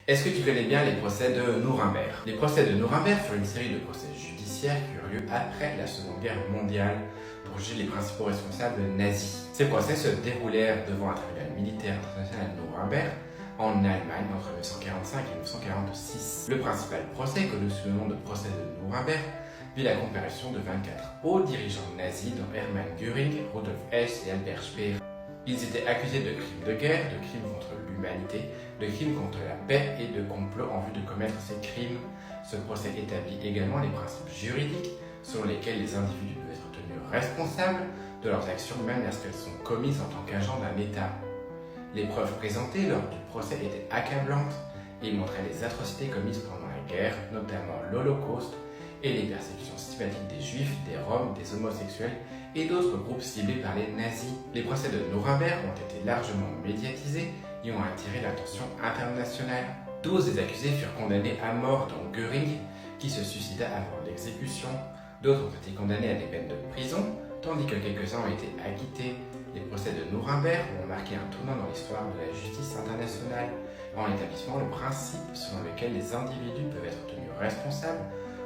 Est-ce que tu connais bien les procès de Nuremberg? Les procès de Nuremberg furent une série de procès judiciaires qui eurent lieu après la Seconde Guerre mondiale pour juger les principaux responsables nazis. Ces procès se déroulèrent devant un tribunal militaire international de Nuremberg en Allemagne entre 1945 et 1946. Le principal procès, connu sous le nom de procès de Nuremberg, vit la comparution de 24 hauts dirigeants nazis dont Hermann Göring, Rudolf Hess et Albert Speer. Ils étaient accusés de crimes de guerre, de crimes contre l'humanité, de crimes contre la paix et de complot en vue de commettre ces crimes. Ce procès établit également les principes juridiques selon lesquels les individus peuvent être tenus responsables de leurs actions même lorsqu'elles sont commises en tant qu'agents d'un État. Les preuves présentées lors du procès étaient accablantes et montraient les atrocités commises pendant la guerre, notamment l'Holocauste et les persécutions systématiques des Juifs, des Roms, des homosexuels et d'autres groupes ciblés par les nazis. Les procès de Nuremberg ont été largement médiatisés et ont attiré l'attention internationale. 12 des accusés furent condamnés à mort, dont Göring, qui se suicida avant l'exécution. D'autres ont été condamnés à des peines de prison, tandis que quelques-uns ont été acquittés. Les procès de Nuremberg ont marqué un tournant dans l'histoire de la justice internationale, en établissant le principe selon lequel les individus peuvent être tenus responsables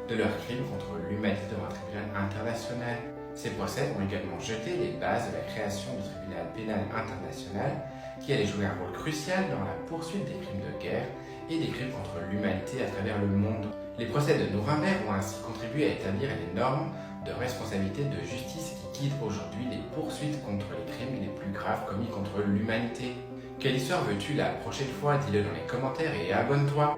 de leurs crimes contre l'humanité devant un tribunal international. Ces procès ont également jeté les bases de la création du tribunal pénal international qui allait jouer un rôle crucial dans la poursuite des crimes de guerre et des crimes contre l'humanité à travers le monde. Les procès de Nuremberg ont ainsi contribué à établir les normes de responsabilité de justice qui guident aujourd'hui les poursuites contre les crimes les plus graves commis contre l'humanité. Quelle histoire veux-tu la prochaine fois? Dis-le dans les commentaires et abonne-toi!